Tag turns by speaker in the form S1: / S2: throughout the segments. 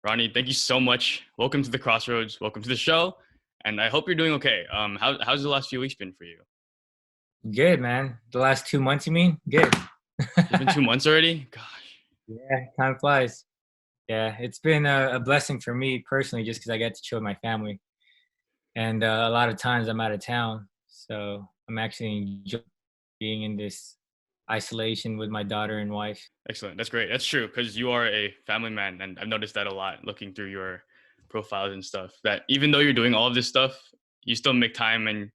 S1: Ronnie, thank you so much. Welcome to the Crossroads. Welcome to the show. And I hope you're doing okay. How's the last few weeks been for you?
S2: Good, man. The last 2 months, you mean? Good.
S1: It's been 2 months already? Gosh.
S2: Yeah, time flies. Yeah, it's been a blessing for me personally, just because I get to chill with my family. And a lot of times I'm out of town, so I'm actually enjoying being in this isolation with my daughter and wife.
S1: Excellent. That's great. That's true because you are a family man. And I've noticed that a lot looking through your profiles and stuff. That even though you're doing all of this stuff, you still make time and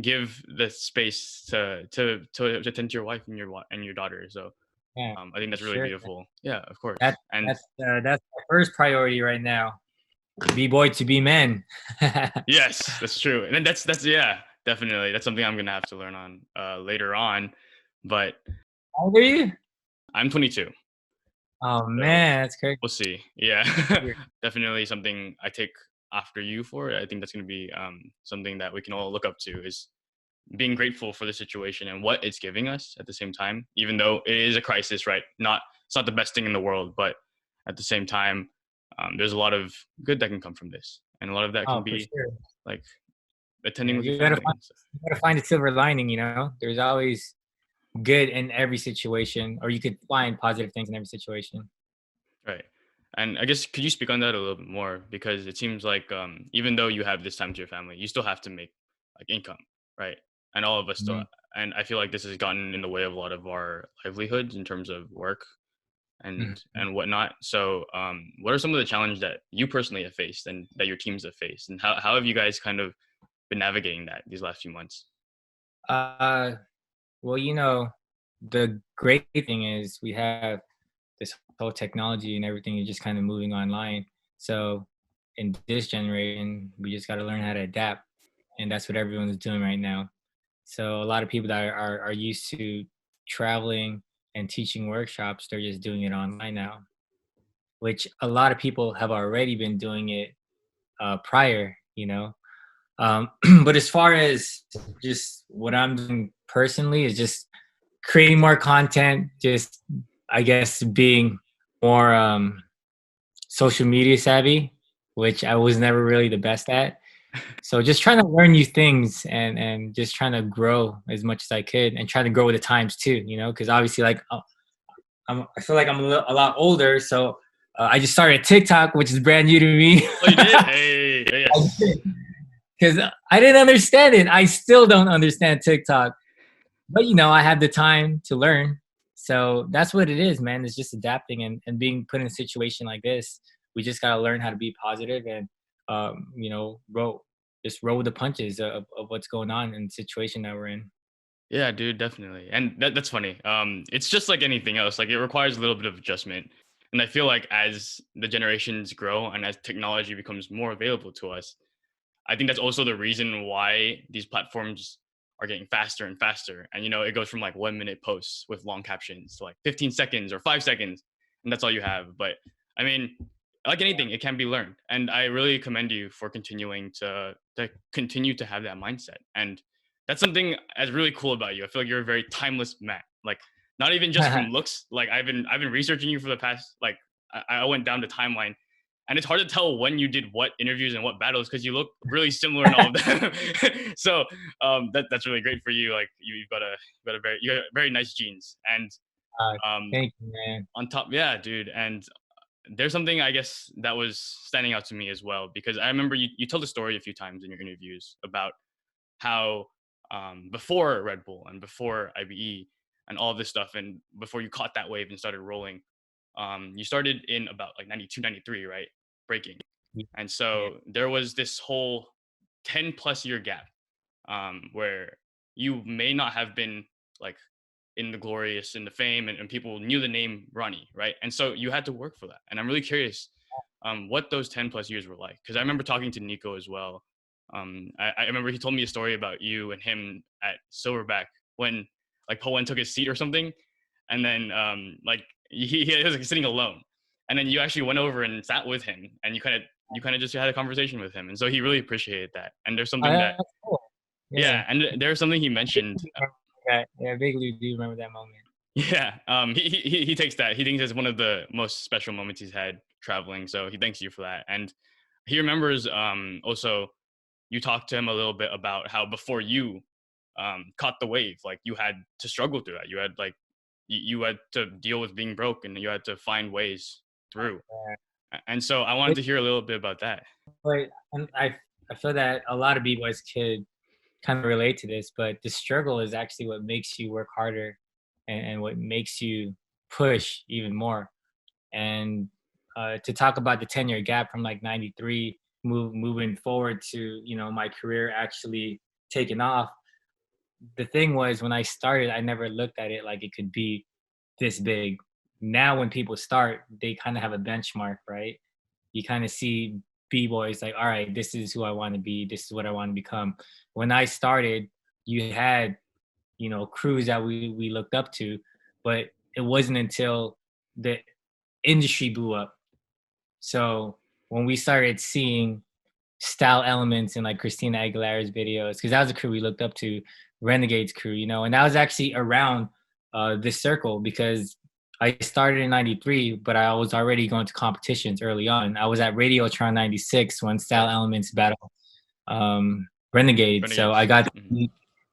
S1: give the space to attend to your wife and your daughter. So
S2: Yeah,
S1: I think
S2: for
S1: that's really
S2: sure.
S1: beautiful. Yeah, of course.
S2: That
S1: And
S2: that's my first priority right now. B-boy to be men.
S1: yes, that's true. And then that's yeah, definitely. That's something I'm gonna have to learn on later on. But
S2: How old are you?
S1: I'm 22,
S2: Oh
S1: so
S2: man, that's crazy.
S1: we'll see. Yeah, definitely something I take after you for. I think that's gonna be something that we can all look up to is being grateful for the situation and what it's giving us at the same time. Even though it is a crisis, right? It's not the best thing in the world, but at the same time, there's a lot of good that can come from this, and a lot of that can
S2: Oh, for
S1: be
S2: sure.
S1: like attending
S2: Yeah,
S1: with your
S2: you gotta
S1: family
S2: find
S1: and stuff.
S2: you gotta find a silver lining. There's always good in every situation, or you could find positive things in every situation.
S1: Right. And I guess could you speak on that a little bit more? Because it seems like even though you have this time to your family, you still have to make like income, right? And all of us still,
S2: Mhm.
S1: and I feel like this has gotten in the way of a lot of our livelihoods in terms of work
S2: Mhm.
S1: and whatnot. So, what are some of the challenges that you personally have faced and that your teams have faced, and how have you guys kind of been navigating that these last few months?
S2: Uh, well, the great thing is we have this whole technology and everything is just kind of moving online. So in this generation, we just got to learn how to adapt, and that's what everyone's doing right now. So a lot of people that are used to traveling and teaching workshops, they're just doing it online now, which a lot of people have already been doing it prior. But as far as just what I'm doing personally is just creating more content, just I guess being more social media savvy, which I was never really the best at. So just trying to learn new things and just trying to grow as much as I could and try to grow with the times too, because obviously like I feel like I'm a lot older, so I just started TikTok, which is brand new to me.
S1: Oh, you did? Hey, yes.
S2: Because I didn't understand it. I still don't understand TikTok, but I had the time to learn. So that's what it is, man. It's just adapting and being put in a situation like this. We just gotta learn how to be positive and roll with the punches of what's going on in the situation that we're in.
S1: Yeah, dude, definitely. And that's funny. It's just like anything else. Like it requires a little bit of adjustment. And I feel like as the generations grow and as technology becomes more available to us, I think that's also the reason why these platforms are getting faster and faster. And it goes from like 1 minute posts with long captions to like 15 seconds or 5 seconds, and that's all you have. But I mean, like anything, it can be learned. And I really commend you for continuing to continue to have that mindset. And that's something that's really cool about you. I feel like you're a very timeless man. Like not even just from looks. Like I've been researching you for the past like I went down the timeline, and it's hard to tell when you did what interviews and what battles because you look really similar in all of them. So that's really great for you. Like you got very nice genes, and
S2: uh,
S1: um,
S2: Thank you, man.
S1: on top, yeah, dude. And there's something I guess that was standing out to me as well because I remember you told the story a few times in your interviews about how before Red Bull and before IBE and all this stuff, and before you caught that wave and started rolling, you started in about like 92, 93, right? Breaking. And
S2: Yeah.
S1: so there was this whole 10 plus year gap where you may not have been like in the glorious in the fame and people knew the name Ronnie, right? And so you had to work for that. And I'm really curious what those 10 plus years were like. Because I remember talking to Nico as well. I remember he told me a story about you and him at Silverback when like Poen took his seat or something. And then like he was like sitting alone. And then you actually went over and sat with him and you kind of just had a conversation with him. And so he really appreciated that. And there's something that,
S2: That's cool. Yeah.
S1: yeah. And there's something he mentioned.
S2: Yeah, I vaguely do remember that moment.
S1: Yeah, he takes that. He thinks it's one of the most special moments he's had traveling. So he thanks you for that, and he remembers also you talked to him a little bit about how before you caught the wave, like you had to struggle through that. You had like you had to deal with being broke, and you had to find ways through. And so I wanted
S2: It,
S1: to hear a little bit about that.
S2: but and I feel that a lot of b-boys could kind of relate to this, but the struggle is actually what makes you work harder, and what makes you push even more. And to talk about the 10-year gap from like 93 moving forward to, you know, my career actually taking off, the thing was when I started, I never looked at it like it could be this big. Now when people start, they kind of have a benchmark, right? You kind of see b-boys like, all right, this is who I want to be, this is what I want to become. When I started, you had, you know, crews that we looked up to, but it wasn't until the industry blew up. So when we started seeing style elements in like Christina Aguilera's videos, because that was a crew we looked up to, Renegade's crew, you know, and that was actually around this circle, because I started in 93, but I was already going to competitions early on. I was at Radiotron 96 when Style
S1: Right.
S2: Elements battle Renegade. So I
S1: Renegades.
S2: got to
S1: Hmm.
S2: meet,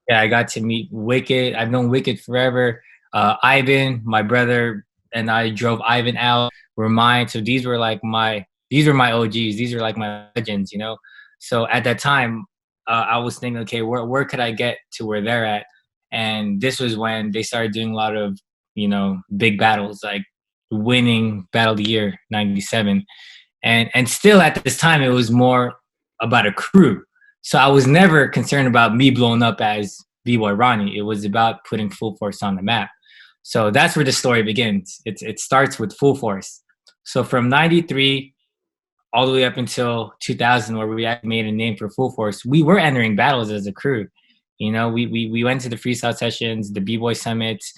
S2: yeah, I got to meet Wicked. I've known Wicked forever. Ivan, my brother, and I drove Ivan out. Were mine. So these were my OGs. These are like my legends, you know. So at that time, I was thinking, okay, where could I get to where they're at? And this was when they started doing a lot of, you know, big battles, like winning Battle of the Year '97, and still at this time it was more about a crew. So I was never concerned about me blowing up as B-Boy Ronnie. It was about putting Full Force on the map. So that's where the story begins. It starts with Full Force. So from 93 all the way up until 2000, where we actually made a name for Full Force, we were entering battles as a crew. You know, we went to the freestyle sessions, the B-Boy summits,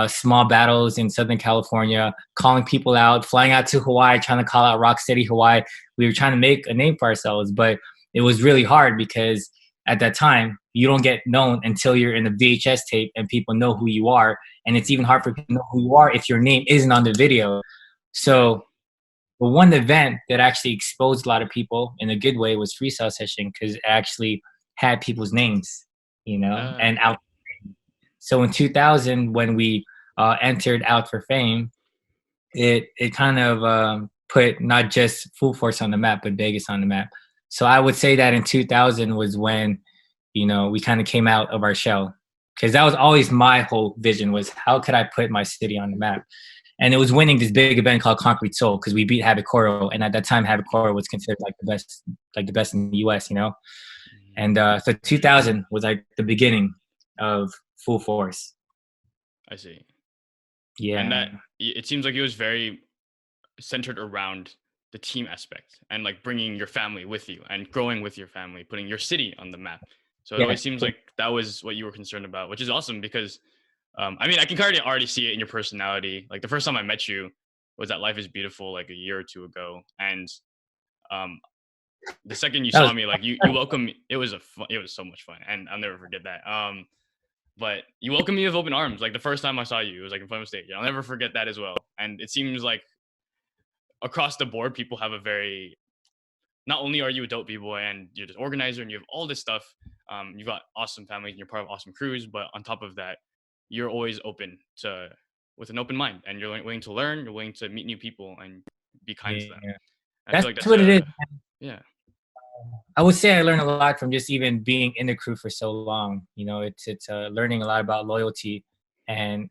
S2: small battles in Southern California, calling people out, flying out to Hawaii, trying to call out Rocksteady Hawaii. We were trying to make a name for ourselves, but it was really hard because at that time, you don't get known until you're in the VHS tape and people know who you are. And it's even hard for people to know who you are if your name isn't on the video.
S1: Right.
S2: So but one event that actually exposed a lot of people in a good way was Freestyle Session, because it actually had people's names, you know, and
S1: Okay.
S2: out. So in 2000, when we entered Out for Fame, it kind of put not just Full Force on the map, but Vegas on the map. So I would say that in 2000 was when, you know, we kind of came out of our shell, because that was always my whole vision, was how could I put my city on the map? And it was winning this big event called Concrete Soul, because we beat Havoc Coro, and at that time Havoc Coro was considered like the best in the U.S. You know,
S1: Mhm.
S2: and so 2000 was like the beginning of Full Force.
S1: I see. And that
S2: Yeah,
S1: it seems like it was very centered around the team aspect and like bringing your family with you and growing with your family, putting your city on the map. So it
S2: yeah,
S1: always seems like that was what you were concerned about, which is awesome because I mean, I can kind of already see it in your personality. Like the first time I met you was at Life is Beautiful like a year or two ago. And um, the second you
S2: that
S1: saw
S2: was
S1: me, like you welcomed me. It was so much fun. And I'll never forget that. But you welcomed me with open arms. Like the first time I saw you, it was like in front of stage. I'll never forget that as well. And it seems like across the board, people have a very not only are you a dope b-boy and you're this organizer and you have all this stuff, you've got awesome families and you're part of awesome crews, but on top of that, you're always open to with an open mind and you're willing to learn, you're willing to meet new people and be kind to them.
S2: yeah.
S1: And I feel
S2: That's
S1: like that's
S2: what it is.
S1: a yeah,
S2: I would say I learned a lot from just even being in the crew for so long. You know, it's learning a lot about loyalty and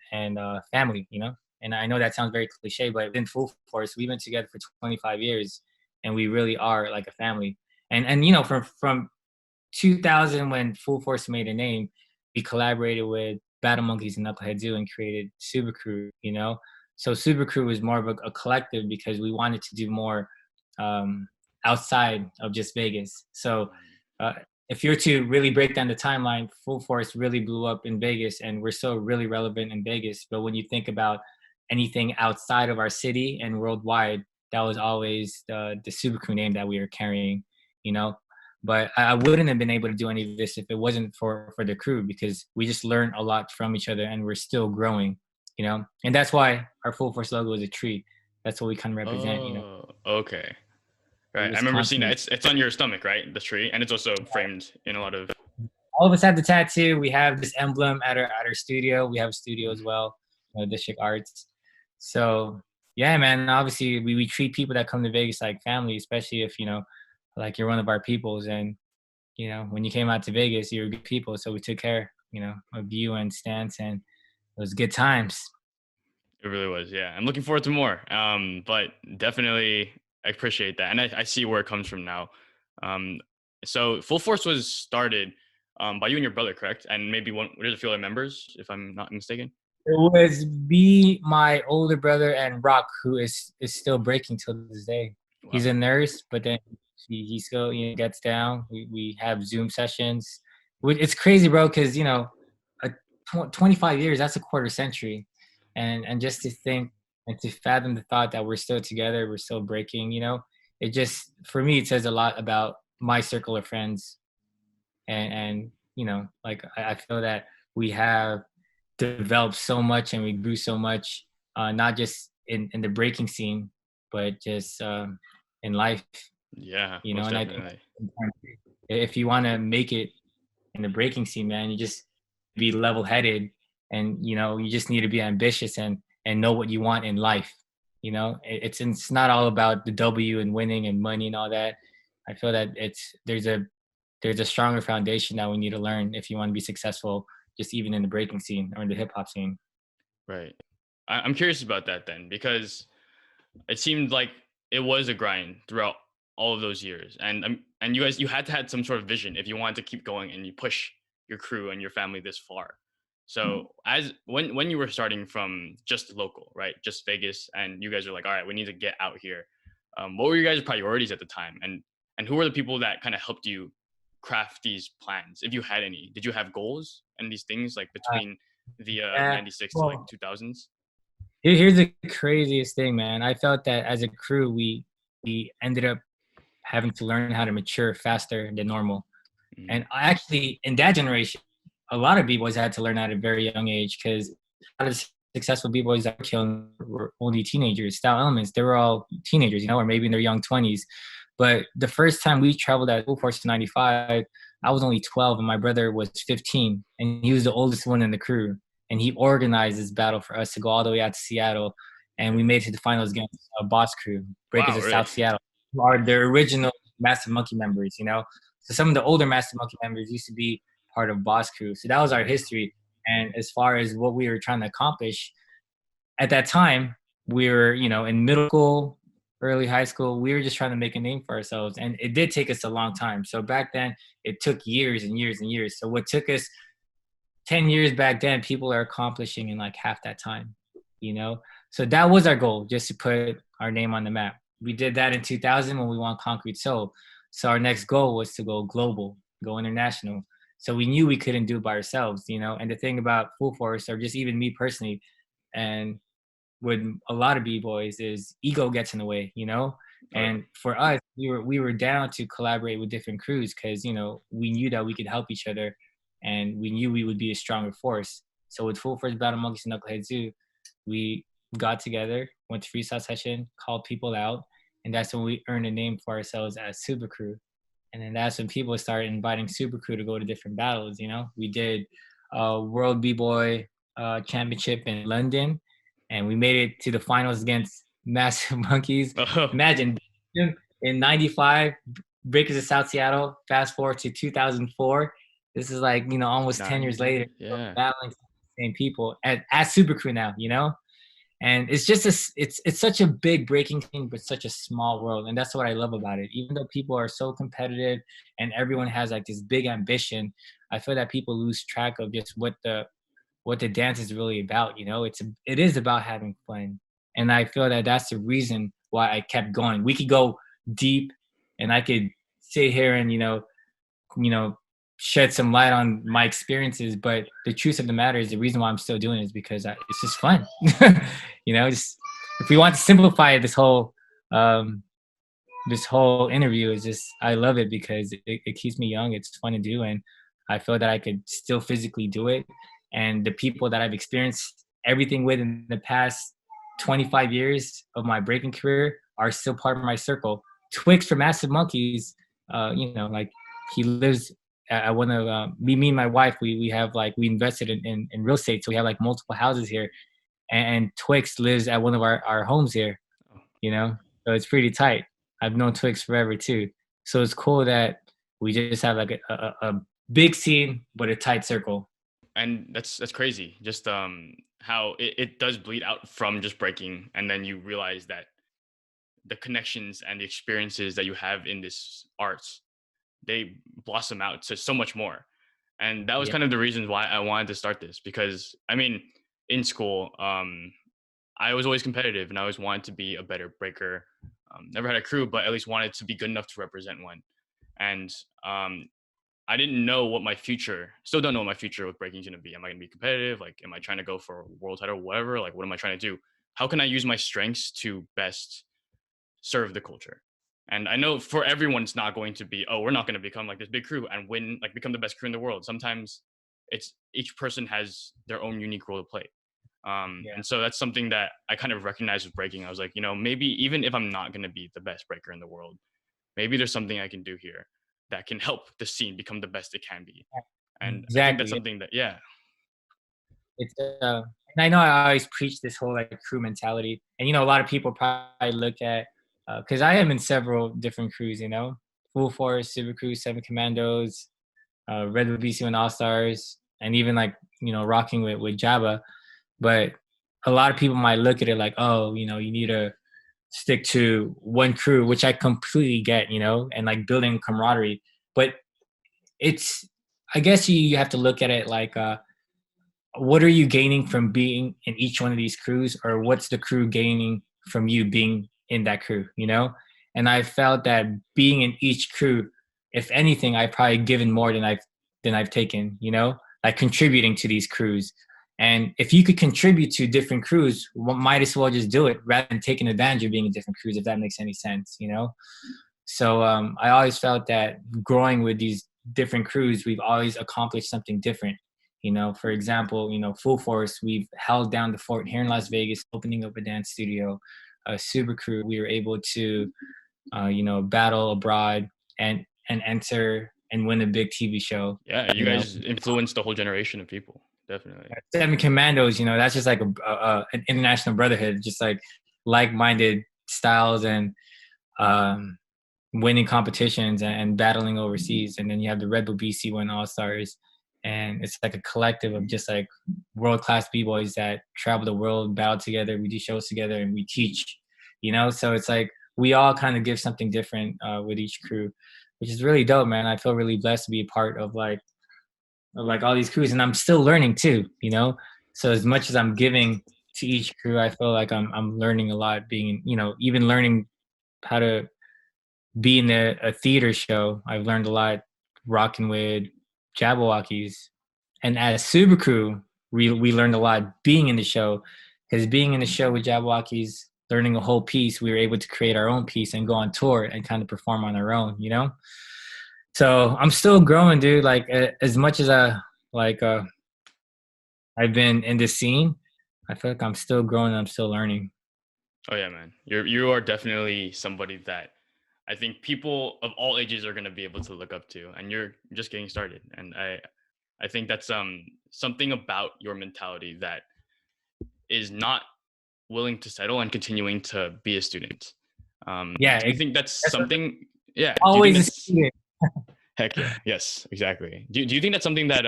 S2: family. You know, and I know that sounds very cliche, but in Full Force, we've been together for 25 years, and we really are like a family. And you know, from 2000, when Full Force made a name, we collaborated with Battle Monkeys and Knucklehead Zoo and created Super Crew. You know, so Super Crew was more of a collective because we wanted to do more um, outside of just Vegas. So uh, if you're to really break down the timeline, Full Force really blew up in Vegas, and we're still really relevant in Vegas. But when you think about anything outside of our city and worldwide, that was always the Super Crew name that we were carrying. You know, but I wouldn't have been able to do any of this if it wasn't for the crew, because we just learned a lot from each other and we're still growing. you know, and that's why our Full Force logo is a tree. That's what we kind of represent, you know.
S1: Oh, okay.
S2: We
S1: Right. I
S2: just
S1: remember seeing that.
S2: constantly,
S1: It's on your stomach, right? The tree, and it's also framed in a lot of.
S2: all of us have the tattoo. We have this emblem at our studio. We have a studio as well, District Arts. So yeah, man. Obviously, we treat people that come to Vegas like family, especially if, you know, like you're one of our peoples. And you know, when you came out to Vegas, you were good people. So we took care, you know, of you and Stance, and it was good times.
S1: It really was, yeah. I'm looking forward to more. But definitely I appreciate that, and I see where it comes from now. Um, so Full Force was started by you and your brother, correct? And maybe there's a few other members, if I'm not mistaken.
S2: It was me, my older brother, and Rock, who is still breaking till this day. He's
S1: Wow.
S2: a nurse, but then he still, you know, gets down. We have Zoom sessions. It's crazy, bro, because, you know, a 25 years, that's a quarter century, and just to think and to fathom the thought that we're still together, we're still breaking, you know, it just, for me, it says a lot about my circle of friends. And you know, like I feel that we have developed so much and we grew so much, not just in the breaking scene, but just in life,
S1: Yeah,
S2: you know.
S1: most
S2: And I think
S1: definitely.
S2: if you want to make it in the breaking scene, man, you just be level-headed, and you know, you just need to be ambitious and know what you want in life. You know, it's not all about the W and winning and money and all that. I feel that there's a stronger foundation that we need to learn if you want to be successful, just even in the breaking scene or in the hip hop scene.
S1: Right. I'm curious about that then, because it seemed like it was a grind throughout all of those years, and you had to had some sort of vision if you wanted to keep going and you push your crew and your family this far. So as when you were starting from just local, right, just Vegas, and you guys are like, all right, we need to get out here. What were your guys' priorities at the time, and who were the people that kind of helped you craft these plans, if you had any? Did you have goals and these things like
S2: Uh,
S1: between the
S2: yeah.
S1: 96 to like
S2: Well,
S1: 2000s?
S2: here's the craziest thing, man. I felt that as a crew, we ended up having to learn how to mature faster than normal.
S1: Mm,
S2: And I actually, in that generation, a lot of b-boys had to learn at a very young age, because a lot of successful b-boys that were killing were only teenagers. Style Elements, they were all teenagers, you know, or maybe in their young 20s. But the first time we traveled at Full Force 95, I was only 12 and my brother was 15, and he was the oldest one in the crew. And he organized this battle for us to go all the way out to Seattle, and we
S1: right.
S2: made it to the finals against Boss Crew, Breakers
S1: Wow,
S2: of
S1: really?
S2: South Seattle, who are the original Massive Monkey members, you know. So some of the older Massive Monkey members used to be part of Boss Crew. So that was our history. And as far as what we were trying to accomplish at that time, we were, you know, in middle school, early high school, we were just trying to make a name for ourselves. And it did take us a long time. So back then, it took years and years and years. So what took us 10 years back then, people are accomplishing in like half that time, you know? So that was our goal, just to put our name on the map. We did that in 2000 when we won Concrete Soul. So our next goal was to go global, go international. So we knew we couldn't do it by ourselves, you know? And the thing about Full Force, or just even me personally, and with a lot of b-boys, is ego gets in the way, you know.
S1: Oh yeah.
S2: And for us, we were down to collaborate with different crews, because, you know, we knew that we could help each other, and we knew we would be a stronger force. So with Full Force Battle Monkeys and Knucklehead Zoo, we got together, went to freestyle session, called people out, and that's when we earned a name for ourselves as Super Crew. And then that's when people started inviting Super Crew to go to different battles. You know, we did World B-Boy Championship in London, and we made it to the finals against Massive Monkeys.
S1: Oh,
S2: Imagine in '95, Breakers of South Seattle. Fast forward to 2004. This is like, you know, almost 10 years
S1: 9 years.
S2: later,
S1: Yeah.
S2: battling the same people as Super Crew now. You know, and it's just it's such a big breaking thing, but such a small world. And that's what I love about it. Even though people are so competitive and everyone has like this big ambition, I feel that people lose track of just what the dance is really about. You know, it is about having fun. And I feel that that's the reason why I kept going. We could go deep, and I could sit here and, you know, shed some light on my experiences. But the truth of the matter is, the reason why I'm still doing it is because it's just fun. You know, just, if we want to simplify um, this whole interview, is just, I love it because it keeps me young. It's fun to do, and I feel that I could still physically do it. And the people that I've experienced everything within the past 25 years of my breaking career are still part of my circle. Twix from Massive Monkeys, you know, like he lives at one of me and my wife. We have like we invested in real estate, so we have like multiple houses here, and Twix lives at one of our homes here. You know, so it's pretty tight. I've known Twix forever too, so it's cool that we just have like a big scene but a tight circle.
S1: And that's crazy. Just how it does bleed out from just breaking, and then you realize that the connections and the experiences that you have in this arts, they blossom out to so much more. And that was
S2: Yeah,
S1: kind of the reasons why I wanted to start this, because I mean, in school, I was always competitive and I always wanted to be a better breaker. Never had a crew, but at least wanted to be good enough to represent one. And I didn't know what my future, still don't know what my future with breaking is going to be. Am I going to be competitive? Like, am I trying to go for a world title, whatever? Like, what am I trying to do? How can I use my strengths to best serve the culture? And I know for everyone, it's not going to be, oh, we're not going to become like this big crew and win, like become the best crew in the world. Sometimes it's each person has their own unique role to play.
S2: yeah.
S1: And so that's something that I kind of recognized with breaking. I was like, you know, maybe even if I'm not going to be the best breaker in the world, maybe there's something I can do here that can help the scene become the best it can be. And I think that's
S2: Exactly.
S1: something that, yeah,
S2: It's and I know I always preach this whole like crew mentality, and you know a lot of people probably look at because I am in several different crews, you know, Full Force, Super Crew, Seven Commandos, Red Bull BC and All Stars, and even like you know rocking with Jabba. But a lot of people might look at it like, oh, you know, you need to stick to one crew, which I completely get, you know, and like building camaraderie. But it's, I guess you have to look at it like, what are you gaining from being in each one of these crews, or what's the crew gaining from you being in that crew, you know? And I felt that being in each crew, if anything, I've probably given more than I've taken, you know, like contributing to these crews. And if you could contribute to different crews, might as well just do it rather than taking advantage of being in different crews, if that makes any sense, you know? So I always felt that growing with these different crews, we've always accomplished something different. You know, for example, you know, Full Force, we've held down the fort here in Las Vegas, opening up a dance studio. Super Crew, we were able to, you know, battle abroad and enter and win a big TV show.
S1: yeah, you
S2: You know,
S1: guys influenced the whole generation of people, definitely.
S2: Seven Commandos, you know, that's just like an international brotherhood, just like-minded styles and um, winning competitions and battling overseas. And then you have the Red Bull BC One All Stars, and it's like a collective of just like world class b-boys that travel the world, battle together. We do shows together, and we teach. You know, so it's like we all kind of give something different with each crew, which is really dope, man. I feel really blessed to be a part of like all these crews, and I'm still learning too. You know, so as much as I'm giving to each crew, I feel like I'm learning a lot. Being, you know, even learning how to be in a theater show. I've learned a lot rocking with Jabbawockeez. And as Super Crew, we learned a lot being in the show, because being in the show with Jabbawockeez, learning a whole piece, we were able to create our own piece and go on tour and kind of perform on our own, you know? So I'm still growing, dude. Like as much as like I've been in this scene, I feel like I'm still growing. I'm still learning.
S1: Oh yeah, man. You are definitely somebody that I think people of all ages are going to be able to look up to, and you're just getting started. And I think that's something about your mentality that is not willing to settle and continuing to be a student.
S2: Yeah,
S1: Do you think that's
S2: that's
S1: something? Yeah. Do you think
S2: always a
S1: that's
S2: student.
S1: heck yeah? Yes, exactly. Do you think that's something that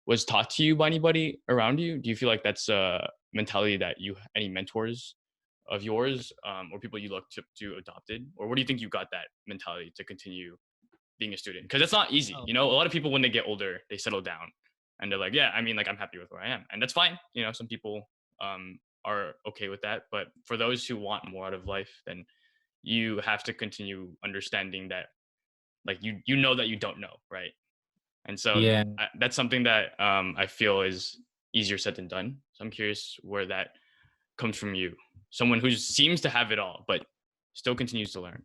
S1: was taught to you by anybody around you? Do you feel like that's a mentality that you any mentors of yours or people you looked up to adopted, or where do you think you got that mentality to continue being a student? Because it's not easy,
S2: Oh,
S1: you know. A lot of people when they get older, they settle down and they're like, yeah, I mean, like I'm happy with where I am, and that's fine. You know, some people are okay with that, but for those who want more out of life, then you have to continue understanding that, like you know that you don't know, right? And so
S2: yeah.
S1: that's something that I feel is easier said than done. So I'm curious where that comes from you, someone who seems to have it all, but still continues to learn.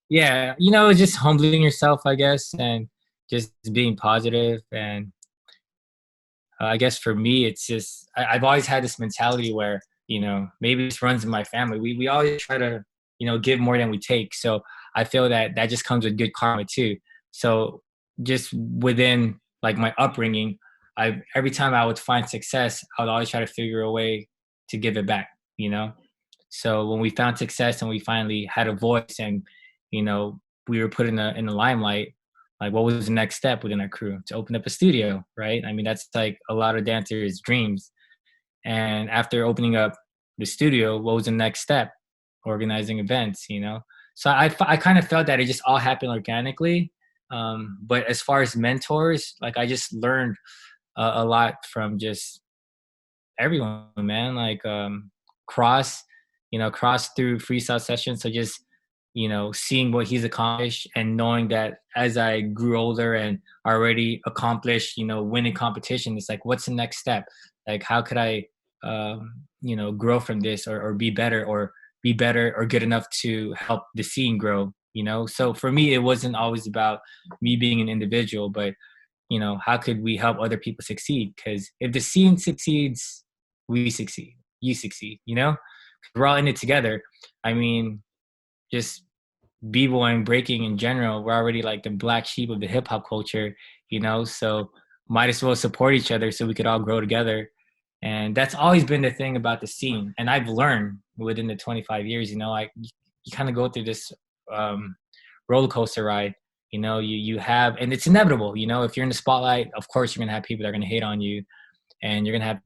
S2: Yeah, you know, just humbling yourself, I guess, and just being positive and I guess for me, it's just I've always had this mentality where, maybe this runs in my family. We always try to, give more than we take. So I feel that that just comes with good karma too. So just within like my upbringing, I every time I would find success, I would always try to figure a way to give it back. You know, so when we found success and we finally had a voice and, you know, we were put in the limelight, like what was the next step within our crew? To open up a studio, right? I mean, that's like a lot of dancers' dreams. And after opening up the studio, what was the next step? Organizing events, you know? So I kind of felt that it just all happened organically. But as far as mentors, like I just learned a lot from just everyone, man. Like Cross, Cross through freestyle sessions. So just seeing what he's accomplished and knowing that as I grew older and already accomplished, winning competition, it's like, what's the next step? Like, how could I, grow from this or be better or good enough to help the scene grow? So for me, it wasn't always about me being an individual, but how could we help other people succeed? Because if the scene succeeds, we succeed, you succeed, we're all in it together. I mean, just b-boying, breaking in general, we're already like the black sheep of the hip hop culture, so might as well support each other so we could all grow together. And that's always been the thing about the scene. And I've learned within the 25 years, you kind of go through this roller coaster ride. You have, and it's inevitable, if you're in the spotlight, of course you're gonna have people that are gonna hate on you, and you're gonna have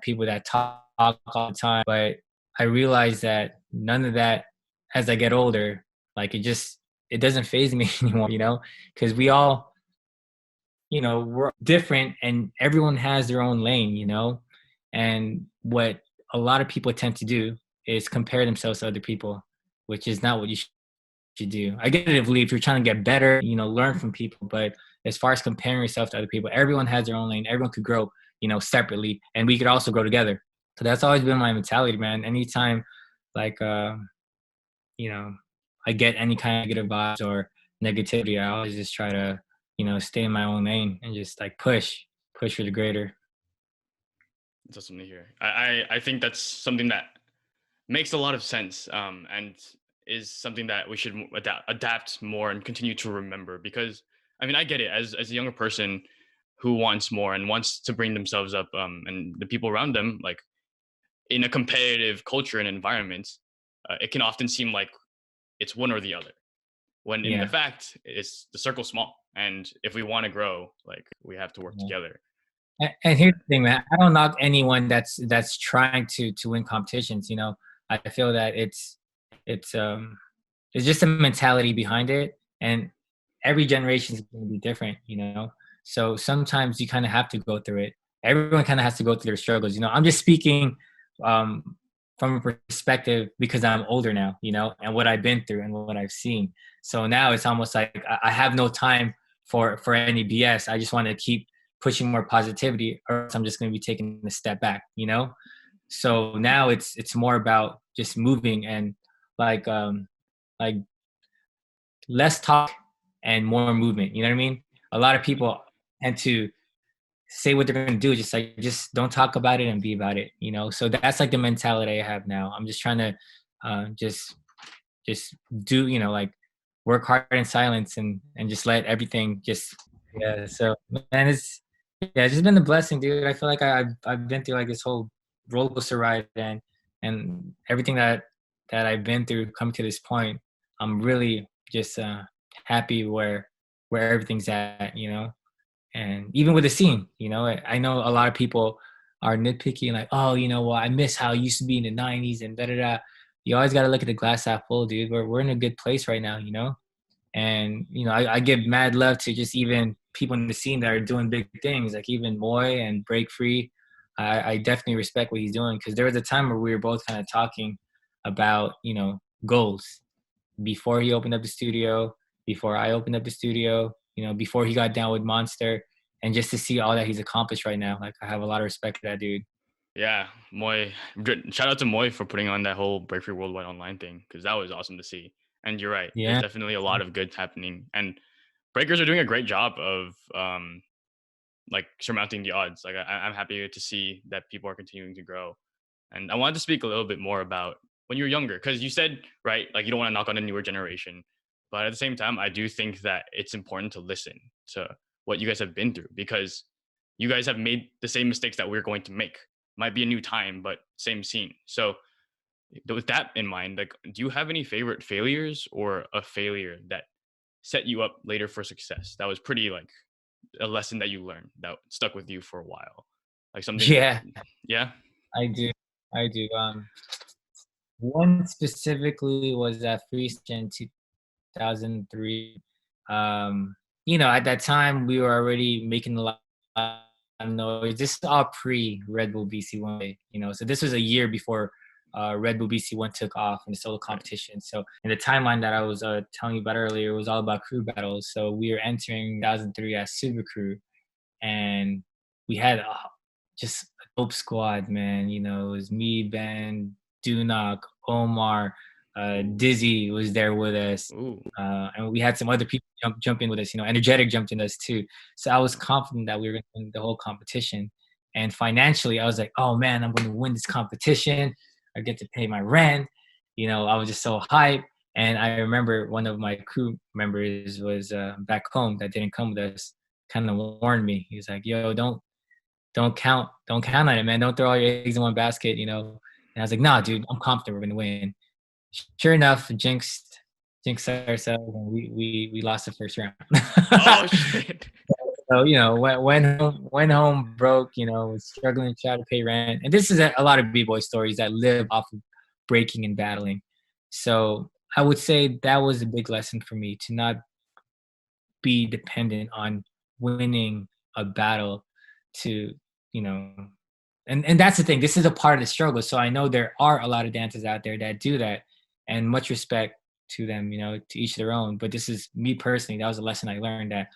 S2: people that talk all the time. But I realized that none of that, as I get older, like it doesn't phase me anymore, because we all, we're different and everyone has their own lane, and what a lot of people tend to do is compare themselves to other people, which is not what you should do. I get it if you're trying to get better, learn from people, but as far as comparing yourself to other people, everyone has their own lane. Everyone could grow, separately, and we could also grow together. So that's always been my mentality, man. Anytime, like, I get any kind of negative vibes or negativity, I always just try to, stay in my own lane and just like push for the greater.
S1: It's awesome to hear. I think that's something that makes a lot of sense, and is something that we should adapt more and continue to remember. Because I mean, I get it as a younger person who wants more and wants to bring themselves up, and the people around them, like in a competitive culture and environment, it can often seem like it's one or the other. When in the
S2: Yeah.
S1: fact, it's the circle small, and if we want to grow, like we have to work
S2: Yeah.
S1: together.
S2: And here's the thing, man. I don't knock anyone that's trying to win competitions. I feel that it's it's just a mentality behind it, and every generation is going to be different. So sometimes you kind of have to go through it. Everyone kind of has to go through their struggles. I'm just speaking um, from a perspective because I'm older now. And what I've been through and what I've seen. So now it's almost like I have no time for any BS. I just want to keep pushing more positivity, or else I'm just going to be taking a step back. So now it's more about just moving and like like less talk and more movement. You know what I mean? A lot of people tend to say what they're going to do, just don't talk about it and be about it. So that's like the mentality I have now. I'm just trying to just do, like work hard in silence and just let everything just, yeah. So man, it's just been a blessing, dude. I feel like I've been through like this whole roller coaster ride, and everything that I've been through coming to this point. I'm really just happy where everything's at, and even with the scene, I know a lot of people are nitpicky and like, oh, well, I miss how it used to be in the '90s and da da da. You always got to look at the glass half full, dude. We're in a good place right now, and I give mad love to just even people in the scene that are doing big things, like even Moy and Break Free. I definitely respect what he's doing, because there was a time where we were both kind of talking about goals before he opened up the studio, before I opened up the studio, before he got down with Monster, and just to see all that he's accomplished right now, like I have a lot of respect for that dude.
S1: Yeah, Moy. Shout out to Moy for putting on that whole Break Free Worldwide Online thing, because that was awesome to see. And you're right. There's
S2: Yeah.
S1: definitely a lot of good happening, and breakers are doing a great job of like surmounting the odds. Like I'm happy to see that people are continuing to grow. And I wanted to speak a little bit more about when you were younger, because you said, right, like you don't want to knock on the newer generation. But at the same time, I do think that it's important to listen to what you guys have been through, because you guys have made the same mistakes that we're going to make. Might be a new time, but same scene. So with that in mind, like, do you have any favorite failures or a failure that set you up later for success? That was pretty like a lesson that you learned that stuck with you for a while, like something.
S2: Yeah,
S1: Yeah.
S2: I do. I do. One specifically was that Freestyle in 2003. At that time we were already making a lot of noise. This is all pre Red Bull BC1, so this was a year before Red Bull BC1 took off in the solo competition. So in the timeline that I was telling you about earlier, it was all about crew battles. So we were entering 2003 as Super Cr3w, and we had just a dope squad, man. It was me, Ben, Dunock, Omar, Dizzy was there with us.
S1: Ooh.
S2: And we had some other people jump in with us. Energetic jumped in us too. So I was confident that we were going to win the whole competition. And financially, I was like, oh man, I'm going to win this competition. I get to pay my rent. I was just so hyped. And I remember one of my crew members was back home that didn't come with us, kind of warned me. He was like, yo, don't count on it, man. Don't throw all your eggs in one basket, And I was like, nah, dude, I'm confident we're going to win. Sure enough, jinxed ourselves, and we lost the first round.
S1: Oh shit.
S2: So went home broke. Struggling to try to pay rent, and this is a lot of b-boy stories that live off of breaking and battling. So I would say that was a big lesson for me, to not be dependent on winning a battle to and that's the thing. This is a part of the struggle. So I know there are a lot of dancers out there that do that, and much respect to them, to each their own. But this is me personally. That was a lesson I learned, that,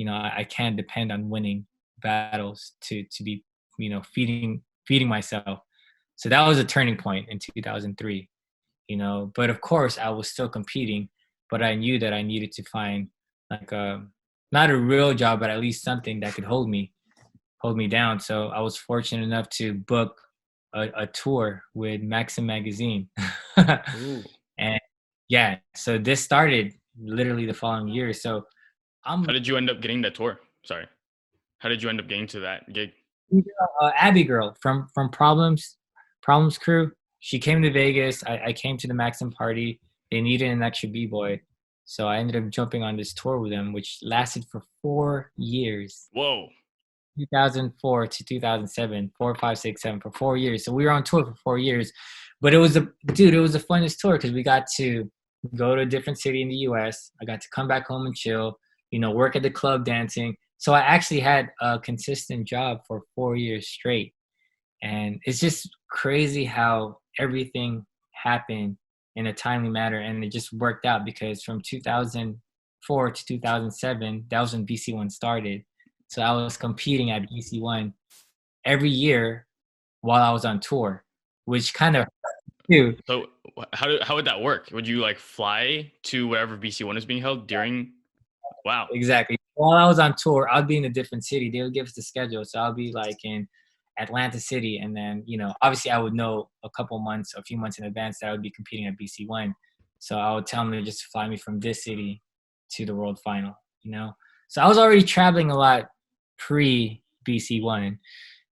S2: I can't depend on winning battles to be, feeding myself. So that was a turning point in 2003, But of course, I was still competing, but I knew that I needed to find like not a real job, but at least something that could hold me down. So I was fortunate enough to book a tour with Maxim magazine. And yeah, so this started literally the following year. So
S1: how did you end up getting that tour? Sorry. How did you end up getting to that gig?
S2: Abby girl from Problems Crew. She came to Vegas. I came to the Maxim party. They needed an extra b-boy. So I ended up jumping on this tour with them, which lasted for 4 years.
S1: Whoa.
S2: 2004 to 2007, 4, 5, 6, 7, for 4 years. So we were on tour for 4 years. But it was the funnest tour, because we got to go to a different city in the US. I got to come back home and chill, work at the club dancing. So I actually had a consistent job for 4 years straight. And it's just crazy how everything happened in a timely manner. And it just worked out, because from 2004 to 2007, that was when BC1 started. So I was competing at BC1 every year while I was on tour, which kind of too.
S1: So how would that work? Would you like fly to wherever BC1 is being held during? Wow.
S2: Exactly. While I was on tour, I'd be in a different city. They would give us the schedule. So I'll be like in Atlanta City. And then, obviously I would know a few months in advance that I would be competing at BC1. So I would tell them to just fly me from this city to the world final, So I was already traveling a lot pre BC1.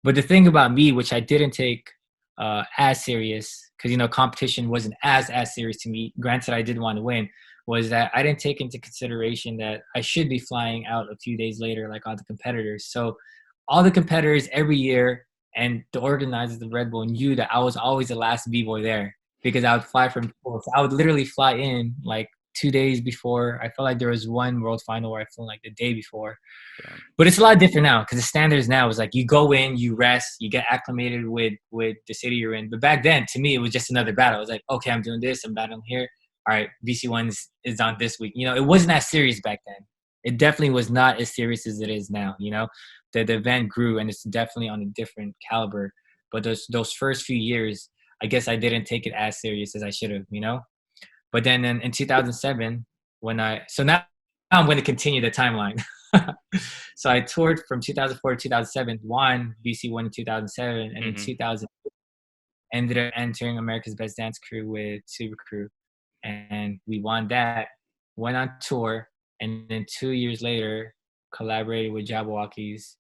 S2: But the thing about me, which I didn't take as serious, because competition wasn't as serious to me, granted I didn't want to win, was that I didn't take into consideration that I should be flying out a few days later like all the competitors. So all the competitors every year, and the organizers of Red Bull, knew that I was always the last b-boy there, because I would fly from tour. So I would literally fly in like 2 days before. I felt like there was one world final where I flew like the day before. Yeah. But it's a lot different now, because the standards now is like you go in, you rest, you get acclimated with the city you're in. But back then, to me, it was just another battle. It was like, okay, I'm doing this, I'm battling here. All right, BC1 is on this week. It wasn't as serious back then. It definitely was not as serious as it is now. The event grew, and it's definitely on a different caliber. But those first few years, I guess I didn't take it as serious as I should have, But then in 2007, so now I'm going to continue the timeline. So I toured from 2004 to 2007, won BC1 in 2007, and in
S1: Mm-hmm.
S2: 2000 ended up entering America's Best Dance Crew with Super Cr3w, and we won that. Went on tour, and then 2 years later, collaborated with Jabbawockeez.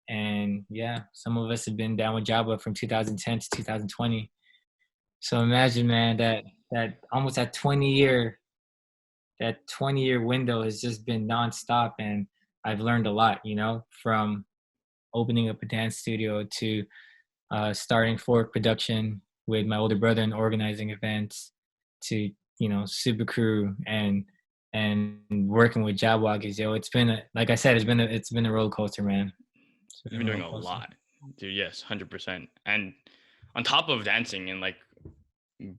S2: And yeah, some of us have been down with Jabba from 2010 to 2020. So imagine, man, that almost that 20-year window has just been nonstop, and I've learned a lot, from opening up a dance studio to starting Footwork Production with my older brother and organizing events to Super Cr3w and working with Jabbawockeez. It's been like I said, it's been a roller coaster, man.
S1: You've been doing a lot, dude. Yes, 100%. And on top of dancing and like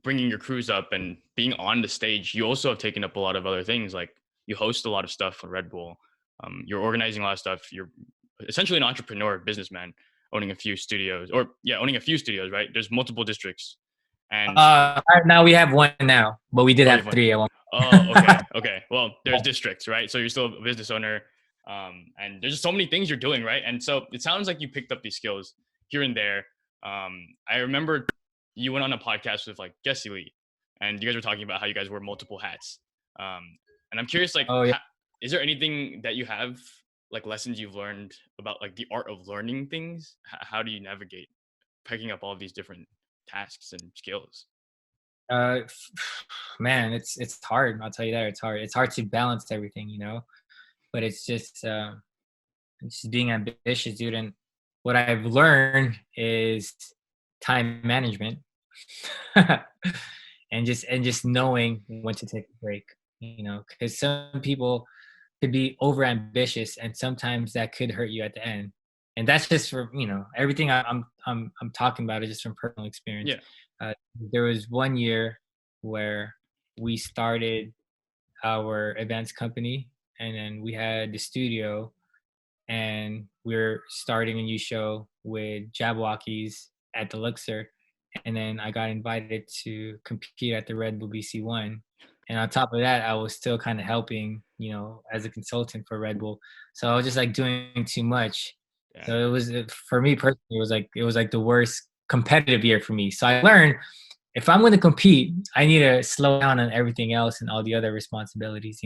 S1: bringing your crews up and being on the stage, you also have taken up a lot of other things. Like you host a lot of stuff for Red Bull. You're organizing a lot of stuff. You're essentially an entrepreneur, businessman, owning a few studios, right? There's multiple districts. And
S2: now we have one now, but we did have three at one.
S1: Oh, okay. Well, there's districts, right? So you're still a business owner. And there's just so many things you're doing, right? And so it sounds like you picked up these skills here and there. I remember you went on a podcast with like Jesse Lee, and you guys were talking about how you guys wear multiple hats. And I'm curious, like, is there anything that you have, like lessons you've learned about like the art of learning things? How do you navigate picking up all of these different tasks and skills?
S2: Man, it's hard. I'll tell you that it's hard. It's hard to balance everything, but it's just being ambitious, dude. And what I've learned is time management, and just knowing when to take a break, because some people could be over ambitious, and sometimes that could hurt you at the end. And that's just for everything I'm talking about is just from personal experience.
S1: Yeah.
S2: There was one year where we started our events company, and then we had the studio, and we're starting a new show with Jabbawockeez at the Luxor. And then I got invited to compete at the Red Bull BC1. And on top of that, I was still kind of helping, as a consultant for Red Bull. So I was just like doing too much. Yeah. So it was, for me personally, it was like the worst competitive year for me. So I learned, if I'm going to compete, I need to slow down on everything else and all the other responsibilities,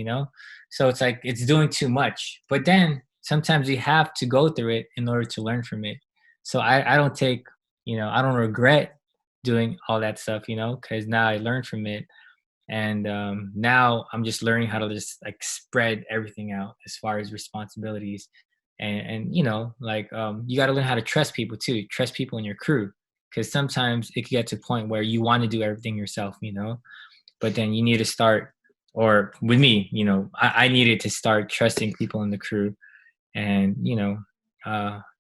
S2: So it's like, it's doing too much. But then sometimes you have to go through it in order to learn from it. So I don't take, I don't regret doing all that stuff, because now I learned from it. And now I'm just learning how to just like spread everything out as far as responsibilities. And you got to learn how to trust people too. Trust people in your crew. Because sometimes it can get to a point where you want to do everything yourself, but then you need to start, or with me, I needed to start trusting people in the crew. And,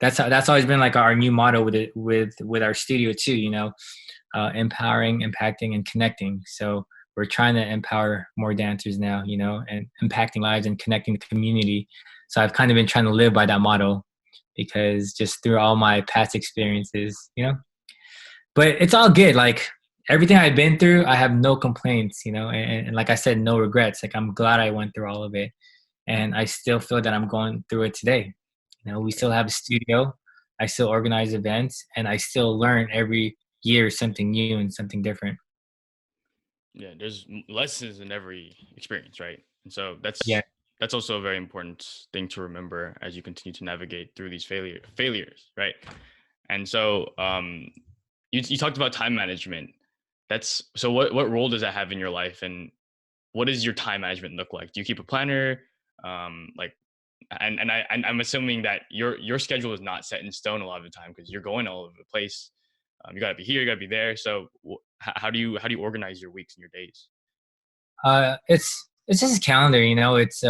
S2: that's always been like our new motto with our studio too, empowering, impacting, and connecting. So we're trying to empower more dancers now, and impacting lives and connecting the community. So I've kind of been trying to live by that motto, because just through all my past experiences, but it's all good. Like everything I've been through, I have no complaints, and like I said, no regrets. Like I'm glad I went through all of it, and I still feel that I'm going through it today. We still have a studio, I still organize events, and I still learn every year something new and something different.
S1: Yeah, there's lessons in every experience, right? And so that's also a very important thing to remember as you continue to navigate through these failures, right? And so you talked about time management. So what role does that have in your life, and what does your time management look like? Do you keep a planner? I'm assuming that your schedule is not set in stone a lot of the time, because you're going all over the place. You gotta be here, you gotta be there. So how do you organize your weeks and your days?
S2: It's just a calendar, it's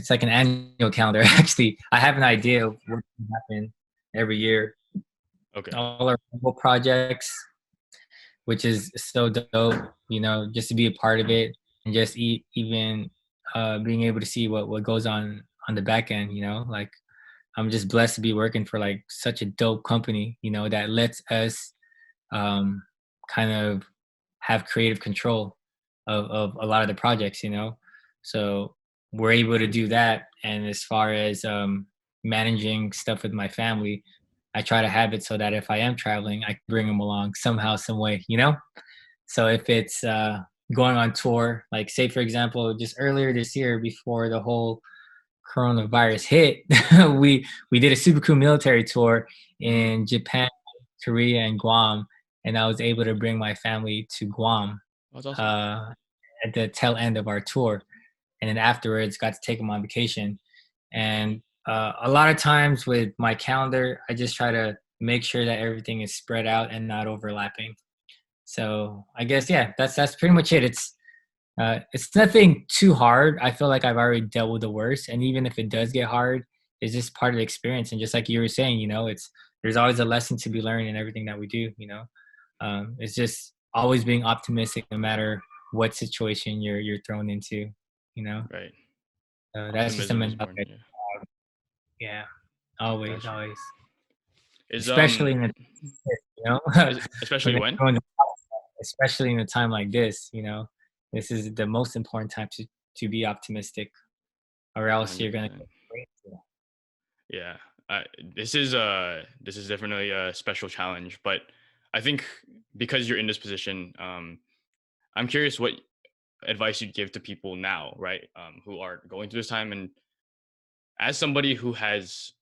S2: like an annual calendar. Actually, I have an idea of what can happen every year.
S1: Okay.
S2: All our projects, which is so dope, just to be a part of it, and just even being able to see what goes on the back end, like I'm just blessed to be working for like such a dope company, that lets us kind of have creative control of a lot of the projects, So we're able to do that. And as far as managing stuff with my family, I try to have it so that if I am traveling, I can bring them along somehow, some way, you know? So if it's going on tour, like say for example, just earlier this year before the whole coronavirus hit, we did a Super Cr3w military tour
S1: Mm-hmm.
S2: in Japan, Korea, and Guam, and I was able to bring my family to Guam
S1: That's awesome.
S2: uh, at the tail end of our tour, and then afterwards got to take them on vacation. And a lot of times with my calendar, I just try to make sure that everything is spread out and not overlapping. So I guess yeah, that's pretty much it. It's nothing too hard. I feel like I've already dealt with the worst, and even if it does get hard, it's just part of the experience. And just like you were saying, you know, it's there's always a lesson to be learned in everything that we do. You know, it's just always being optimistic, no matter what situation you're thrown into. You know,
S1: Right.
S2: that's just a
S1: Optimism is
S2: mentality.
S1: important. Yeah.
S2: Yeah, always,
S1: Gotcha.
S2: always,
S1: Is
S2: especially in the you know
S1: especially
S2: when
S1: when?
S2: especially in a time like this. You know, this is the most important time to be optimistic, or else you're gonna
S1: 100%.
S2: get crazy.
S1: Yeah. This is definitely a special challenge, but I think because you're in this position, I'm curious what advice you'd give to people now, right? Who are going through this time, and as somebody who has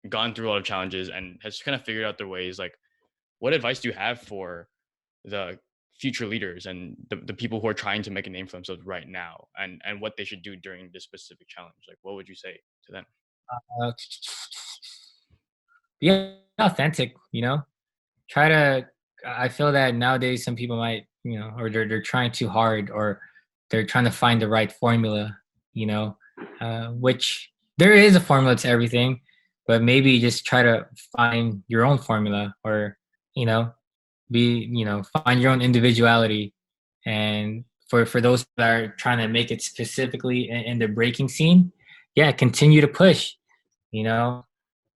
S1: gone through a lot of challenges and has kind of figured out their ways, like what advice do you have for the future leaders and the people who are trying to make a name for themselves right now, and what they should do during this specific challenge? Like, what would you say to them?
S2: Uh, be authentic. You know, try to. I feel that nowadays some people might, you know, or they're trying too hard, or they're trying to find the right formula. You know, which there is a formula to everything, but maybe just try to find your own formula, or you know, find your own individuality. And for those that are trying to make it specifically in the breaking scene, yeah, continue to push. You know,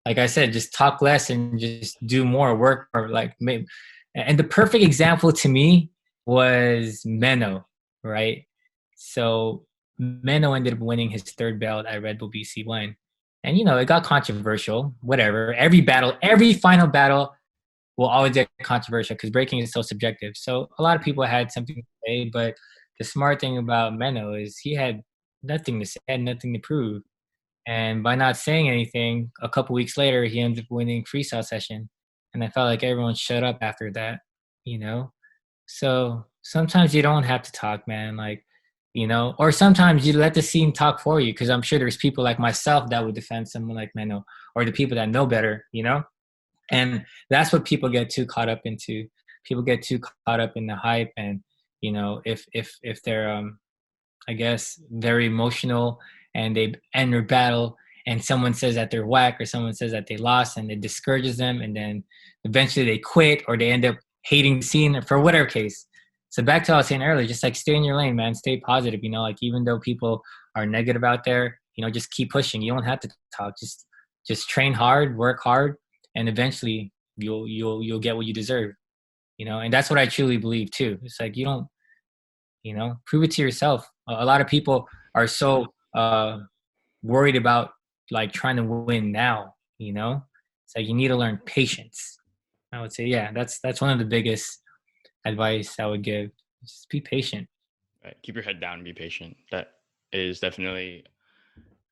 S2: like I said, just talk less and just do more work, or like maybe. And the perfect example to me was Menno, right? So Menno ended up winning his third belt at Red Bull BC1. And you know, it got controversial, whatever. Every battle, every final battle will always get controversial because breaking is so subjective. So a lot of people had something to say, but the smart thing about Menno is he had nothing to say, had nothing to prove. And by not saying anything, a couple weeks later, he ended up winning freestyle session. And I felt like everyone shut up after that, you know? So sometimes you don't have to talk, man. Like, you know, or sometimes you let the scene talk for you. Cause I'm sure there's people like myself that would defend someone like Menno, or the people that know better, you know? And that's what people get too caught up into. People get too caught up in the hype. And, you know, if they're I guess, very emotional, and they end their battle, and someone says that they're whack, or someone says that they lost, and it discourages them, and then eventually they quit, or they end up hating the scene for whatever case. So back to what I was saying earlier, just like stay in your lane, man. Stay positive. You know, like even though people are negative out there, you know, just keep pushing. You don't have to talk. Just train hard, work hard, and eventually you'll get what you deserve. You know, and that's what I truly believe too. It's like you don't, you know, prove it to yourself. A lot of people are so worried about like trying to win now, you know. It's like you need to learn patience. I would say, yeah, that's one of the biggest advice I would give. Just be patient.
S1: Right. Keep your head down and be patient. That is definitely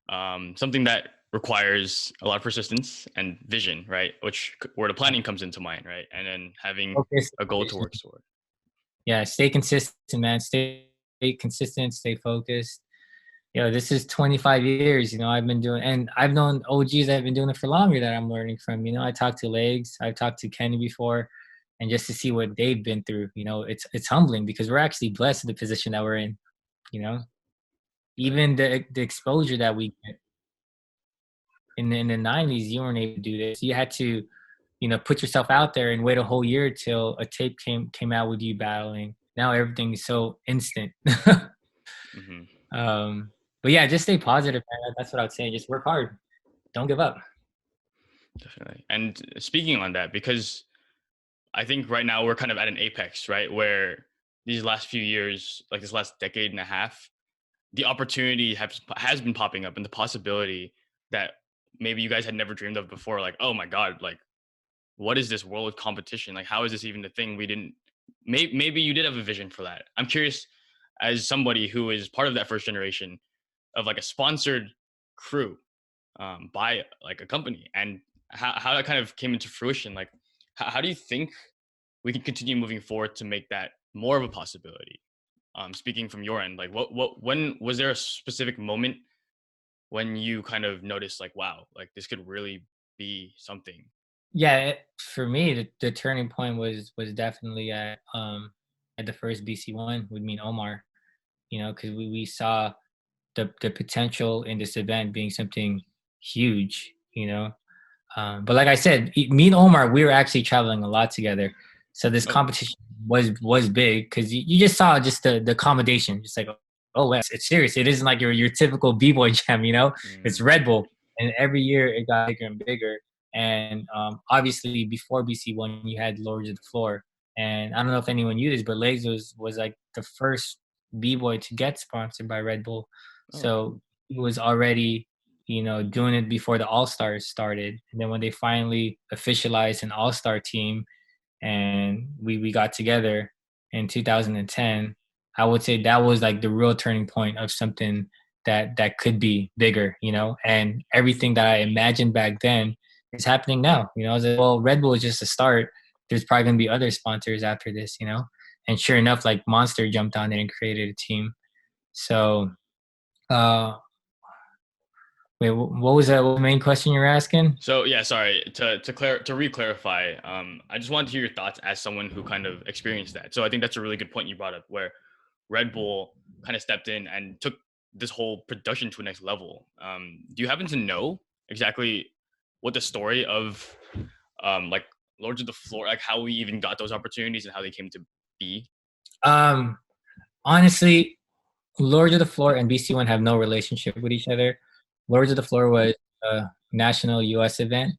S1: something that requires a lot of persistence and vision, right? Where the planning comes into mind, right? And then having
S2: Focus.
S1: a goal to work toward.
S2: Yeah, stay consistent, man. Stay consistent, stay focused. You know, this is 25 years, you know, I've been doing, and I've known OGs that have been doing it for longer that I'm learning from. You know, I talked to Legs, I've talked to Kenny before, and just to see what they've been through, you know, it's humbling because we're actually blessed in the position that we're in, you know.
S1: Right.
S2: Even the exposure that we get in the 90s, you weren't able to do this. You had to, you know, put yourself out there and wait a whole year till a tape came out with you battling. Now everything is so instant.
S1: Hmm.
S2: um, but yeah, just stay positive, man. That's what I would say. Just work hard. Don't give up.
S1: Definitely. And speaking on that, because I think right now we're kind of at an apex, right? Where these last few years, like this last decade and a half, the opportunity has been popping up, and the possibility that maybe you guys had never dreamed of before, like, oh my god, like, what is this world competition? Like, how is this even the thing? We didn't. Maybe you did have a vision for that. I'm curious, as somebody who is part of that first generation of like a sponsored crew, by like a company, and how that kind of came into fruition. Like, how do you think we can continue moving forward to make that more of a possibility? Speaking from your end, like, when was there a specific moment when you kind of noticed, like, wow, like this could really be something?
S2: Yeah, for me, the turning point was definitely at the first BC1 with me and Omar. You know, because we saw the potential in this event being something huge. You know, but like I said, me and Omar, we were actually traveling a lot together. So this
S1: Oh,
S2: competition was big because you just saw just the accommodation, just like, oh, wow, it's serious. It isn't like your typical b-boy jam, you know. It's
S1: mm,
S2: Red Bull, and every year it got bigger and bigger. And obviously, before BC1, you had Lords of the Floor, and I don't know if anyone knew this, but Legs was like the first b-boy to get sponsored by Red Bull.
S1: oh,
S2: So he was already, you know, doing it before the All Stars started. And then when they finally officialized an All Star team and we got together in 2010, I would say that was like the real turning point of something that could be bigger, you know. And everything that I imagined back then is happening now. You know, I was like, well, Red Bull is just a start. There's probably gonna be other sponsors after this, you know. And sure enough, like Monster jumped on it and created a team. So uh wait, what was that main question you were asking?
S1: so yeah, sorry to re-clarify. I just wanted to hear your thoughts as someone who kind of experienced that. So I think that's a really good point you brought up, where Red Bull kind of stepped in and took this whole production to a next level. Do you happen to know exactly what the story of, like, Lords of the Floor, like how we even got those opportunities and how they came to be?
S2: Um, Honestly, Lords of the Floor and BC1 have no relationship with each other. Lords of the Floor was a national US event,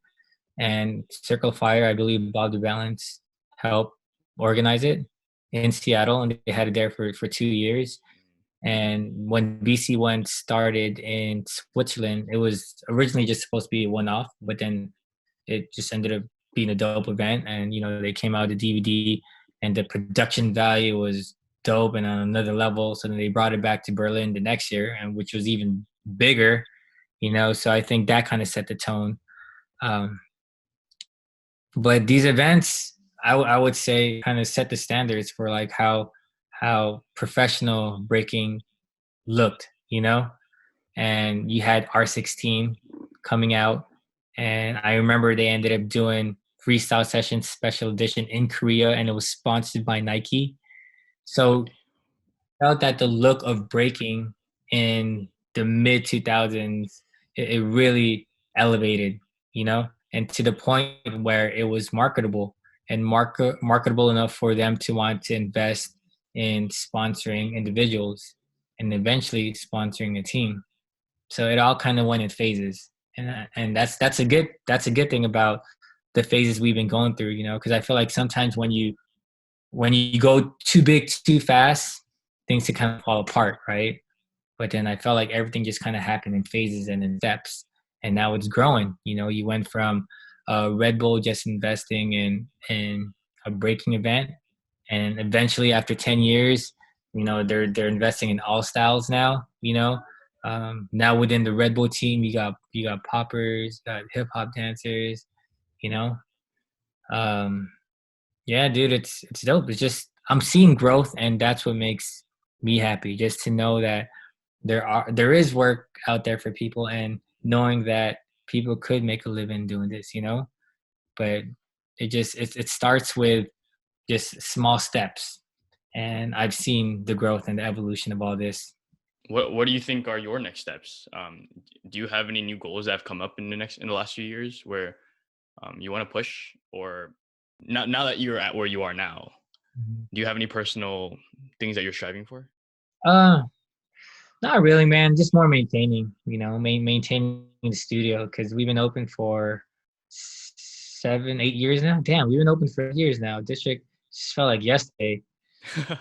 S2: and Circle Fire, I believe Bob DeBalance helped organize it in Seattle, and they had it there for 2 years. And when BC1 started in Switzerland, it was originally just supposed to be a one off, but then it just ended up being a dope event. And, you know, they came out with the DVD and the production value was dope and on another level. So then they brought it back to Berlin the next year, and which was even bigger, you know. So I think that kind of set the tone. Um, but these events, I would say, kind of set the standards for like how professional breaking looked, you know. And you had R16 coming out, and I remember they ended up doing Freestyle Sessions Special Edition in Korea, and it was sponsored by Nike. So I felt that the look of breaking in the mid 2000s, it really elevated, you know, and to the point where it was marketable and marketable enough for them to want to invest in sponsoring individuals and eventually sponsoring a team. So it all kind of went in phases, and that's a good thing about the phases we've been going through, you know, because I feel like sometimes when you go too big too fast, things can kind of fall apart, right? But then I felt like everything just kind of happened in phases and in steps, and now it's growing. You know, you went from Red Bull just investing in a breaking event, and eventually after 10 years, you know, they're investing in all styles now. You know, now within the Red Bull team, you got poppers, you got hip hop dancers. You know, um, yeah, dude, it's dope. It's just I'm seeing growth, and that's what makes me happy. Just to know that there is work out there for people, and knowing that people could make a living doing this, you know. But it starts with just small steps, and I've seen the growth and the evolution of all this.
S1: What do you think are your next steps? Do you have any new goals that have come up in the last few years where, you want to push, or now that you're at where you are now,
S2: Mhm.
S1: do you have any personal things that you're striving for?
S2: Uh, Not really, man. Just more maintaining, you know, maintaining the studio because we've been open for 7, 8 years now. Damn, we've been open for years now. District just felt like yesterday,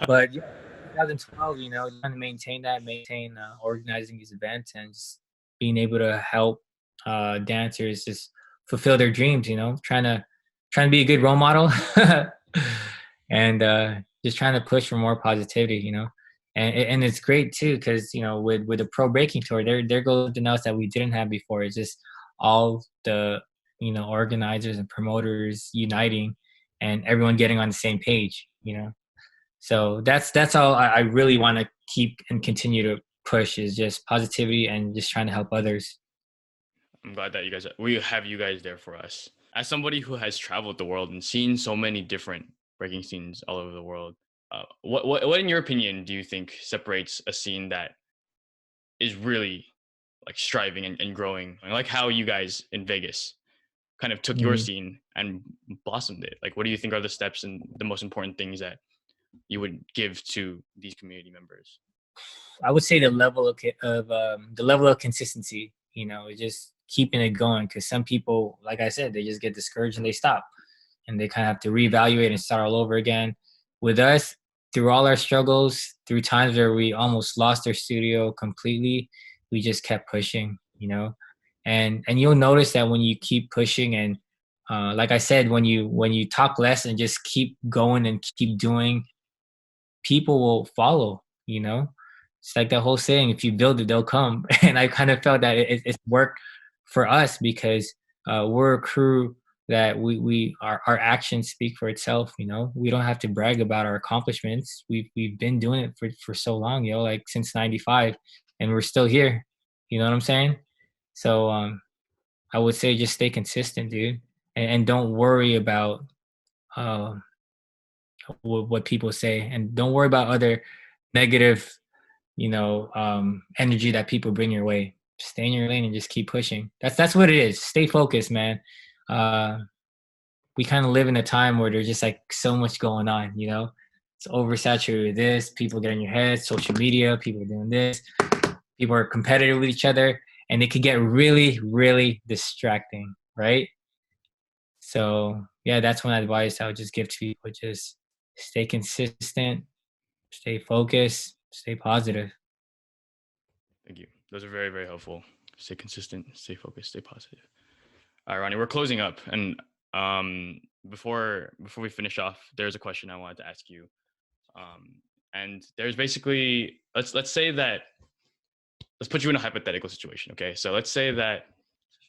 S2: but yeah, 2012, you know, trying to maintain organizing these events and just being able to help dancers just fulfill their dreams, you know, trying to be a good role model and just trying to push for more positivity, you know. And it's great too because you know with the pro breaking tour, there goes something else that we didn't have before. It's just all the you know organizers and promoters uniting and everyone getting on the same page, you know. So that's all I really want to keep and continue to push is just positivity and just trying to help others.
S1: I'm glad that we have you guys there for us. As somebody who has traveled the world and seen so many different breaking scenes all over the world, what in your opinion do you think separates a scene that is really like striving and growing, like how you guys in Vegas kind of took your
S2: Mm.
S1: scene and blossomed it? Like, what do you think are the steps and the most important things that you would give to these community members?
S2: I would say the level of consistency. You know, just keeping it going. Because some people, like I said, they just get discouraged and they stop, and they kind of have to reevaluate and start all over again. With us, through all our struggles, through times where we almost lost our studio completely, we just kept pushing. You know, and you'll notice that when you keep pushing and like I said, when you talk less and just keep going and keep doing, people will follow, you know? It's like that whole saying, if you build it, they'll come. And I kind of felt that it's worked for us because we're a crew that our actions speak for itself, you know? We don't have to brag about our accomplishments. We've been doing it for so long, yo, like since 95, and we're still here. You know what I'm saying? So I would say just stay consistent, dude. And don't worry about uh, what people say, and don't worry about other negative you know energy that people bring your way. Stay in your lane and just keep pushing. That's what it is. Stay focused, man. uh we kind of live in a time where there's just like so much going on, you know. It's oversaturated with this, people get in your head, social media, people are doing this, people are competitive with each other, and it could get really really distracting, right? So yeah, that's one advice I would just give to people. Just stay consistent, stay focused, stay positive.
S1: Thank you. Those are very, very helpful. Stay consistent, stay focused, stay positive. All right, Ronnie, we're closing up, and before we finish off, there's a question I wanted to ask you. And there's basically let's say that let's put you in a hypothetical situation. Okay, so let's say that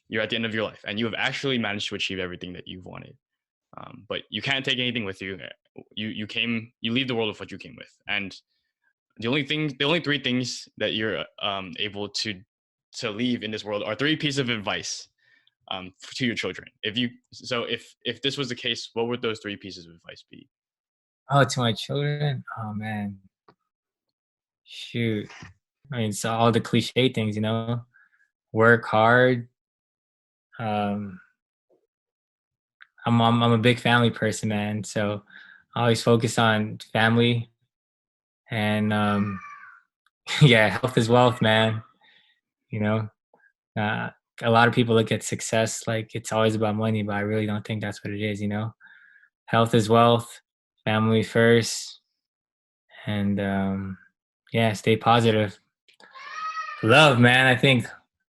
S1: you're at the end of your life and you have actually managed to achieve everything that you've wanted, but you can't take anything with you. You leave the world with what you came with, and the only three things that you're able to leave in this world are three pieces of advice to your children. If this was the case, what would those three pieces of advice be?
S2: Oh, to my children? Oh man, shoot. I mean, so all the cliche things, you know, work hard. Um, I'm a big family person, man. So I always focus on family and yeah, health is wealth, man. You know, uh, a lot of people look at success like it's always about money, but I really don't think that's what it is. You know, health is wealth, family first, and yeah, stay positive. Love, man. I think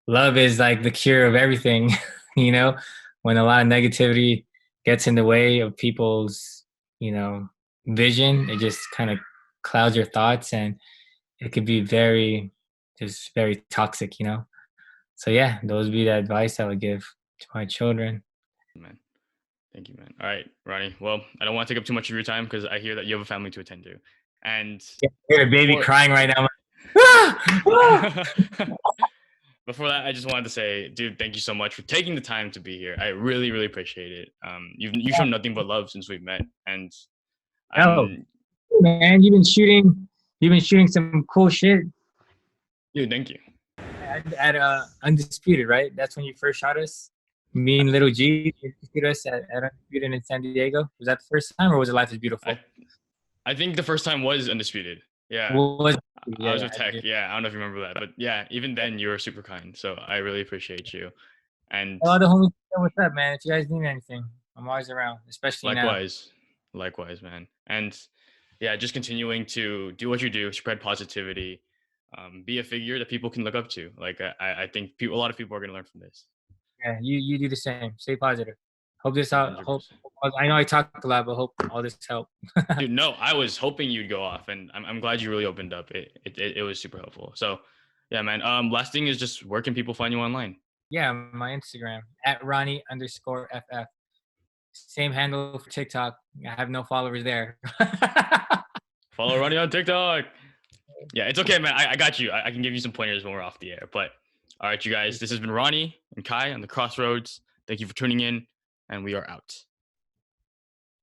S2: love is like the cure of everything. You know, when a lot of negativity gets in the way of people's, you know, vision, it just kind of clouds your thoughts and it could be just very toxic, you know? So yeah, those would be the advice I would give to my children.
S1: Man, thank you, man. All right, Ronnie. Well, I don't want to take up too much of your time because I hear that you have a family to attend to. And
S2: Yeah, I hear a baby
S1: before
S2: crying right now. Ah! Ah!
S1: before that, I just wanted to say, dude, thank you so much for taking the time to be here. I really, really appreciate it. You've shown nothing but love since we've met, and
S2: Yo,
S1: I'm,
S2: man, you've been shooting some cool shit
S1: dude, thank you.
S2: at Undisputed, right? That's when you first shot us. Me and Little G shot us at Undisputed in San Diego. Was that the first time, or was it Life is
S1: I
S2: Beautiful?
S1: I think the first time was Undisputed. Yeah.
S2: Was
S1: I
S2: yeah,
S1: was
S2: yeah,
S1: with Tech. Yeah, I don't know if you remember that, but yeah, even then you were super kind. So I really appreciate you. And
S2: all the homies, what's up, man? If you guys need anything, I'm always around, especially now.
S1: likewise, likewise, man. And yeah, just continuing to do what you do, spread positivity, be a figure that people can look up to. Like I think a lot of people are gonna learn from this.
S2: Yeah, you do the same. Stay positive. Hope this
S1: One
S2: out.
S1: hundred
S2: Hope
S1: percent.
S2: I know I talked a lot, but hope all this helped.
S1: Dude, no, I was hoping you'd go off, and I'm glad you really opened up. It was super helpful. So, yeah, man. Last thing is just where can people find you online?
S2: Yeah, my Instagram at Ronnie_FF. Same handle for TikTok. I have no followers there.
S1: Follow Ronnie on TikTok. Yeah, it's okay, man. I got you. I can give you some pointers when we're off the air. But all right, you guys, this has been Ronnie and Kai on the Crossroads. Thank you for tuning in, and we are out.